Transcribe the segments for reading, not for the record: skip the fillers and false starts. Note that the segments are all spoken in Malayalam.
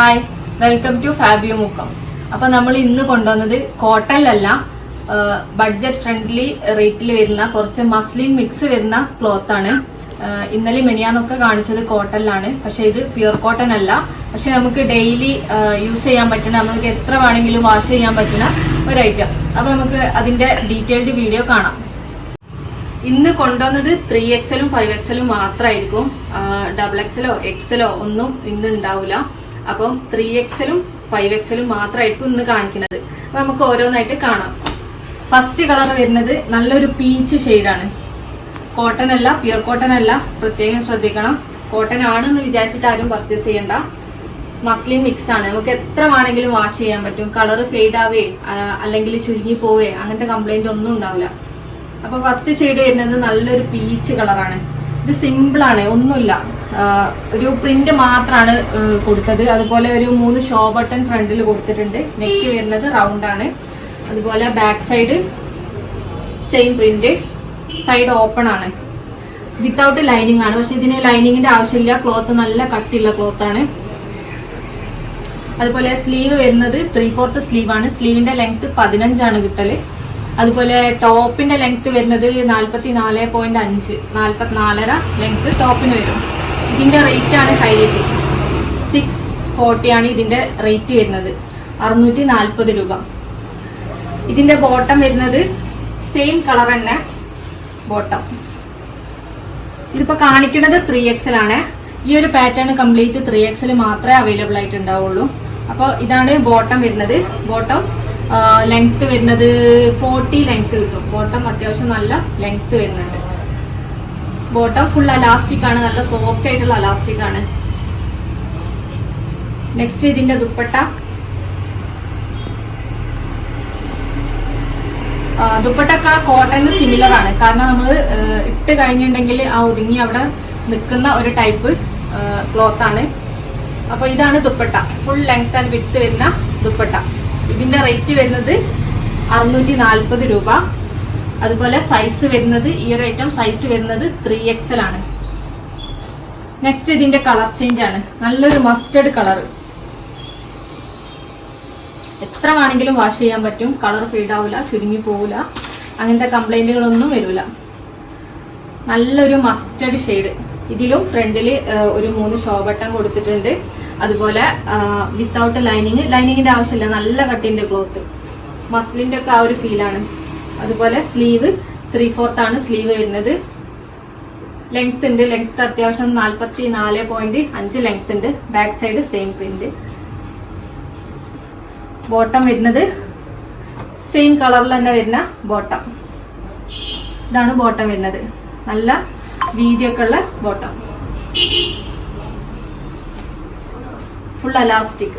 Hi, welcome to Fabio Mukkam. അപ്പൊ നമ്മൾ ഇന്ന് കൊണ്ടുവന്നത് കോട്ടണിലല്ല, ബഡ്ജറ്റ് ഫ്രണ്ട്ലി റേറ്റിൽ വരുന്ന കുറച്ച് മസ്ലിൻ മിക്സ് വരുന്ന ക്ലോത്ത് ആണ്. ഇന്നലെ മെനിയാന്നൊക്കെ കാണിച്ചത് കോട്ടണിലാണ്, പക്ഷെ ഇത് പ്യുർ കോട്ടൺ അല്ല. പക്ഷെ നമുക്ക് ഡെയിലി യൂസ് ചെയ്യാൻ പറ്റുന്ന, നമുക്ക് എത്ര വേണമെങ്കിലും വാഷ് ചെയ്യാൻ പറ്റുന്ന ഒരു ഐറ്റം. അപ്പൊ നമുക്ക് അതിന്റെ ഡീറ്റെയിൽഡ് വീഡിയോ കാണാം. ഇന്ന് കൊണ്ടുവന്നത് 3XL 5XL മാത്രമായിരിക്കും. XXL XL ഒന്നും ഇന്ന് ഉണ്ടാവില്ല. അപ്പം 3XL 5XL മാത്രമായിരിക്കും ഇന്ന് കാണിക്കുന്നത്. അപ്പൊ നമുക്ക് ഓരോന്നായിട്ട് കാണാം. ഫസ്റ്റ് കളർ വരുന്നത് നല്ലൊരു പീച്ച് ഷെയ്ഡാണ്. കോട്ടൺ അല്ല, പ്യുർ കോട്ടൺ അല്ല, പ്രത്യേകം ശ്രദ്ധിക്കണം. കോട്ടൺ ആണെന്ന് വിചാരിച്ചിട്ട് ആരും പർച്ചേസ് ചെയ്യണ്ട. മസ്ലിൻ മിക്സ് ആണ്, നമുക്ക് എത്ര വേണമെങ്കിലും വാഷ് ചെയ്യാൻ പറ്റും. കളർ ഫെയ്ഡ് ആവേ അല്ലെങ്കിൽ ചുരുങ്ങി പോവേ അങ്ങനത്തെ കംപ്ലൈന്റ് ഒന്നും ഉണ്ടാവില്ല. അപ്പൊ ഫസ്റ്റ് ഷെയ്ഡ് വരുന്നത് നല്ലൊരു പീച്ച് കളറാണ്. ഇത് സിമ്പിൾ ആണ്, ഒന്നുമില്ല, ഒരു പ്രിന്റ് മാത്രമാണ് കൊടുത്തത്. അതുപോലെ ഒരു 3 ഷോ ബട്ടൺ ഫ്രണ്ടിൽ കൊടുത്തിട്ടുണ്ട്. നെക്ക് വരുന്നത് റൗണ്ട് ആണ്. അതുപോലെ back side same print, side open ആണ്, വിത്തൗട്ട് ലൈനിങ് ആണ്. പക്ഷെ ഇതിന് ലൈനിങ്ങിന്റെ ആവശ്യമില്ല, ക്ലോത്ത് നല്ല കട്ടിയുള്ള ക്ലോത്ത് ആണ്. അതുപോലെ സ്ലീവ് വരുന്നത് 3/4 സ്ലീവ് ആണ്. സ്ലീവിന്റെ ലെങ്ത് 15 ആണ് കിട്ടല്. അതുപോലെ ടോപ്പിന്റെ ലെങ്ത് വരുന്നത് 44.5, 44.5 ലെങ്ത് ടോപ്പിന് വരും. ഇതിന്റെ റേറ്റ് ആണ് ഹൈലൈറ്റ്. 640 ആണ് ഇതിന്റെ റേറ്റ് വരുന്നത്, 640 രൂപ. ഇതിന്റെ ബോട്ടം വരുന്നത് സെയിം കളർ തന്നെ ബോട്ടം. ഇതിപ്പോ കാണിക്കുന്നത് 3XL ആണ്. ഈ ഒരു പാറ്റേൺ കംപ്ലീറ്റ് 3XL മാത്രമേ അവൈലബിൾ ആയിട്ട് ഉണ്ടാവുള്ളൂ. അപ്പൊ ഇതാണ് ബോട്ടം വരുന്നത്. ബോട്ടം ലെങ്ത് വരുന്നത് 40 ലെങ്ത് കിട്ടും. ബോട്ടം അത്യാവശ്യം നല്ല ലെങ്ത് വരുന്നുണ്ട്. ബോട്ടം ഫുൾ അലാസ്റ്റിക് ആണ്, നല്ല സോഫ്റ്റ് ആയിട്ടുള്ള അലാസ്റ്റിക് ആണ്. നെക്സ്റ്റ് ഇതിന്റെ ദുപ്പട്ട. ദുപ്പട്ടൊക്കെ കോട്ടന് സിമിലർ ആണ്, കാരണം നമ്മൾ ഇട്ട് കഴിഞ്ഞിട്ടുണ്ടെങ്കിൽ ആ ഒതുങ്ങി അവിടെ നിൽക്കുന്ന ഒരു ടൈപ്പ് ക്ലോത്ത് ആണ്. അപ്പൊ ഇതാണ് dupatta, full length and width വരുന്ന ദുപ്പട്ട. ഇതിന്റെ റേറ്റ് വരുന്നത് 640 രൂപ. അതുപോലെ സൈസ് വരുന്നത്, ഈ ഒരു ഐറ്റം സൈസ് വരുന്നത് 3XL ആണ്. നെക്സ്റ്റ് ഇതിന്റെ കളർ ചേഞ്ച് ആണ്, നല്ലൊരു മസ്റ്റർഡ് കളർ. എത്ര വേണമെങ്കിലും വാഷ് ചെയ്യാൻ പറ്റും, കളർ ഫീഡ് ആവില്ല, ചുരുങ്ങി പോവില്ല, അങ്ങനത്തെ കംപ്ലൈന്റുകളൊന്നും വരില്ല. നല്ലൊരു മസ്റ്റർഡ് ഷെയ്ഡ്. ഇതിലും ഫ്രണ്ടില് ഒരു 3 ഷോ ബട്ടൺ കൊടുത്തിട്ടുണ്ട്. അതുപോലെ വിത്തൗട്ട് ലൈനിങ്, ലൈനിങ്ങിന്റെ ആവശ്യമില്ല, നല്ല കട്ടിന്റെ ക്ലോത്ത്, മസ്ലിന്റെ ഒക്കെ ആ ഒരു ഫീലാണ്. അതുപോലെ സ്ലീവ് 3/4 ആണ് സ്ലീവ് വരുന്നത്. ലെങ്ത് ഉണ്ട്, ലെങ്ത് അത്യാവശ്യം 44.5 ലെങ്ത് ഉണ്ട്. Back side same print. Bottom വരുന്നത് സെയിം കളറിൽ തന്നെ വരുന്ന ബോട്ടം. ഇതാണ് ബോട്ടം വരുന്നത്, നല്ല വീതിയൊക്കെ ഉള്ള ബോട്ടം, ഫുൾ അലാസ്റ്റിക്.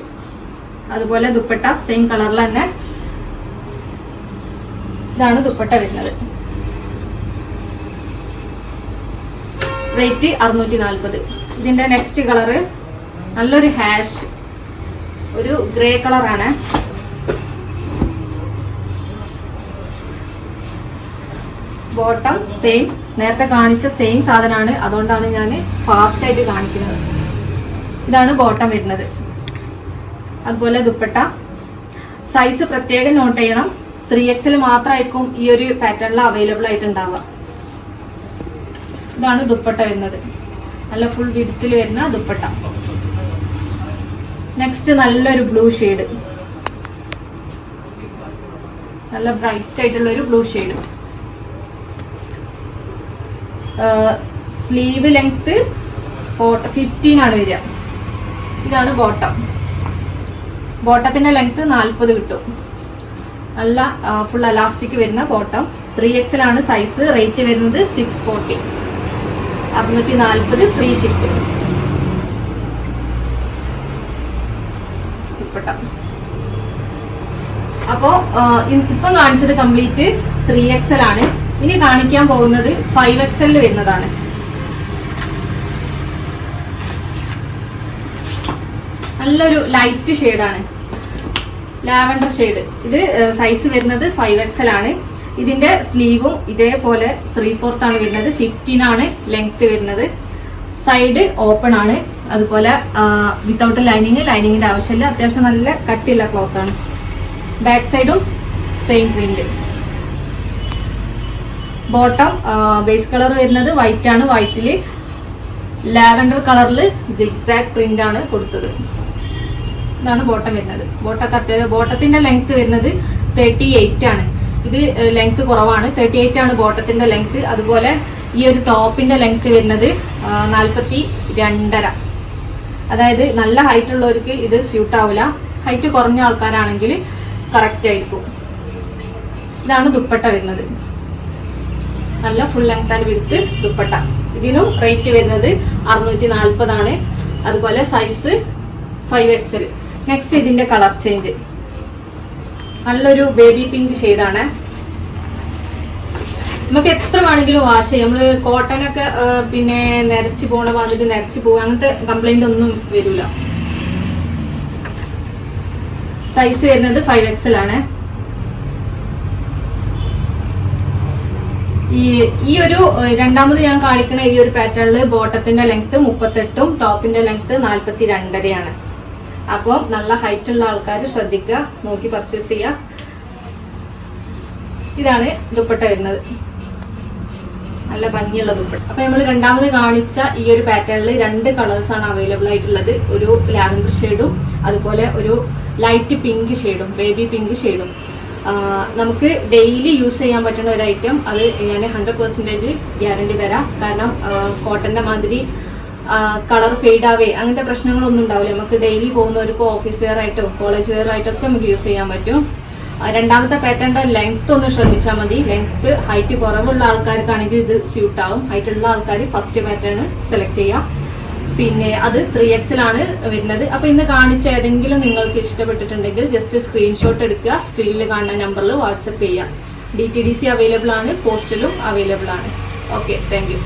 അതുപോലെ ദുപ്പട്ട സെയിം കളറിൽ തന്നെ. ഇതാണ് ദുപ്പട്ട വരുന്നത്. റേറ്റ് 640. ഇതിന്റെ നെക്സ്റ്റ് കളറ് നല്ലൊരു ഹാഷ്, ഒരു ഗ്രേ കളറാണ്. ബോട്ടം സെയിം, നേരത്തെ കാണിച്ച സെയിം സാധനമാണ്, അതുകൊണ്ടാണ് ഞാൻ ഫാസ്റ്റ് ആയിട്ട് കാണിക്കുന്നത്. ഇതാണ് ബോട്ടം വരുന്നത്. അതുപോലെ ദുപ്പട്ട സൈസ് പ്രത്യേകം നോട്ട് ചെയ്യണം, 3XL മാത്രമായിരിക്കും ഈ ഒരു പാറ്റേണിൽ അവൈലബിൾ ആയിട്ടുണ്ടാവുക. ഇതാണ് ദുപ്പട്ട വരുന്നത്, നല്ല ഫുൾ വിഡ്ത്തിൽ വരുന്ന ദുപ്പട്ട. നെക്സ്റ്റ് നല്ലൊരു ബ്ലൂ ഷെയ്ഡ്, നല്ല ബ്രൈറ്റ് ആയിട്ടുള്ള ഒരു ബ്ലൂ ഷെയ്ഡ്. സ്ലീവ് ലെങ്ത് 15 ആണ് വരിക. ഇതാണ് ബോട്ടം. ബോട്ടത്തിന്റെ ലെങ്ത് 40 കിട്ടും. നല്ല ഫുൾ അലാസ്റ്റിക് വരുന്ന ബോട്ടം. 3XL ആണ് സൈസ്. റേറ്റ് വരുന്നത് 640, 640 ഫ്രീ ഷിപ്പ്. അപ്പോ ഇപ്പം കാണിച്ചത് കംപ്ലീറ്റ് 3XL ആണ്. ഇനി കാണിക്കാൻ പോകുന്നത് 5XL വരുന്നതാണ്. നല്ലൊരു ലൈറ്റ് ഷെയ്ഡാണ്, ലാവൻഡർ ഷെയ്ഡ്. ഇത് സൈസ് വരുന്നത് 5XL ആണ്. ഇതിന്റെ സ്ലീവും ഇതേപോലെ 3/4 ആണ് വരുന്നത്. 15 ആണ് ലെങ്ത് വരുന്നത്. സൈഡ് ഓപ്പൺ ആണ്. അതുപോലെ വിത്തൗട്ട് ലൈനിങ്ങിന്റെ ആവശ്യമില്ല. അത്യാവശ്യം നല്ല കട്ടിയുള്ള ക്ലോത്ത് ആണ്. ബാക്ക് സൈഡും same print. Bottom base colour വരുന്നത് വൈറ്റ് ആണ്. വൈറ്റില് ലാവൻഡർ കളറിൽ സിഗ്സാഗ് പ്രിന്റ് ആണ് കൊടുത്തത്. ഇതാണ് ബോട്ടം വരുന്നത്. ബോട്ടത്തിന്റെ ലെങ്ത് വരുന്നത് 38 ആണ്. ഇത് ലെങ്ത് കുറവാണ്. 38 ആണ് ബോട്ടത്തിന്റെ ലെങ്ത്. അതുപോലെ ഈ ഒരു ടോപ്പിന്റെ ലെങ്ത് വരുന്നത് 42.5. അതായത് നല്ല ഹൈറ്റ് ഉള്ളവർക്ക് ഇത് സ്യൂട്ട് ആവില്ല. ഹൈറ്റ് കുറഞ്ഞ ആൾക്കാരാണെങ്കിൽ കറക്റ്റ് ആയിരിക്കും. ഇതാണ് ദുപ്പട്ട വരുന്നത്. നല്ല full length and width dupatta. ഇതിനും റേറ്റ് വരുന്നത് 640 ആണ്. അതുപോലെ സൈസ് 5XL. നെക്സ്റ്റ് ഇതിന്റെ കളർ ചേഞ്ച് നല്ലൊരു ബേബി പിങ്ക് ഷെയ്ഡാണ്. നമുക്ക് എത്ര വേണമെങ്കിലും വാഷ് ചെയ്യാം. നമ്മള് കോട്ടനൊക്കെ പിന്നെ നരച്ചു പോണ വന്നിട്ട് നരച്ചു പോകും, അങ്ങനത്തെ കംപ്ലൈന്റ് ഒന്നും വരില്ല. സൈസ് വരുന്നത് 5XL ആണ്. ഈ ഒരു രണ്ടാമത് ഞാൻ കാണിക്കുന്ന ഈ ഒരു പാറ്റേണില് ബോട്ടത്തിന്റെ ലെങ്ത് 38ഉം ടോപ്പിന്റെ ലെങ്ത് 42.5 അപ്പോൾ നല്ല ഹൈറ്റ് ഉള്ള ആൾക്കാർ ശ്രദ്ധിക്കുക, നോക്കി പർച്ചേസ് ചെയ്യുക. ഇതാണ് ദുപ്പട്ട വരുന്നത്. നല്ല ഭംഗിയുള്ള ദുപ്പട്ട. അപ്പൊ നമ്മൾ രണ്ടാമത് കാണിച്ച ഈ ഒരു പാറ്റേണിൽ 2 കളേഴ്സ് ആണ് അവൈലബിൾ ആയിട്ടുള്ളത്. ഒരു ലാവൻഡർ ഷെയ്ഡും അതുപോലെ ഒരു ലൈറ്റ് പിങ്ക് ഷെയ്ഡും, ബേബി പിങ്ക് ഷെയ്ഡും. നമുക്ക് ഡെയിലി യൂസ് ചെയ്യാൻ പറ്റുന്ന ഒരു ഐറ്റം. അത് ഞാൻ 100% ഗ്യാരണ്ടി തരാം. കാരണം കോട്ടന്റെ മാതിരി കളർ ഫെയ്ഡ് ആവേ അങ്ങനത്തെ പ്രശ്നങ്ങളൊന്നും ഉണ്ടാവില്ല. നമുക്ക് ഡെയിലി പോകുന്നവർക്ക് ഓഫീസ് വെയർ ആയിട്ടോ കോളേജ് വെയർ ആയിട്ടൊക്കെ നമുക്ക് യൂസ് ചെയ്യാൻ പറ്റും. രണ്ടാമത്തെ പാറ്റേണിന്റെ ലെങ്ത് ഒന്ന് ശ്രദ്ധിച്ചാൽ മതി. ലെങ്ത് ഹൈറ്റ് കുറവുള്ള ആൾക്കാർക്കാണെങ്കിൽ ഇത് സ്യൂട്ട് ആവും. ഹൈറ്റ് ഉള്ള ആൾക്കാർ ഫസ്റ്റ് പാറ്റേൺ സെലക്ട് ചെയ്യാം. പിന്നെ അത് 3XL ആണ് വരുന്നത്. അപ്പൊ ഇന്ന് കാണിച്ച ഏതെങ്കിലും നിങ്ങൾക്ക് ഇഷ്ടപ്പെട്ടിട്ടുണ്ടെങ്കിൽ ജസ്റ്റ് സ്ക്രീൻഷോട്ട് എടുക്കുക, സ്ക്രീനിൽ കാണുന്ന നമ്പറിൽ വാട്സപ്പ് ചെയ്യാം. DTDC അവൈലബിൾ ആണ്, പോസ്റ്റലും അവൈലബിൾ ആണ്. Okay, thank you.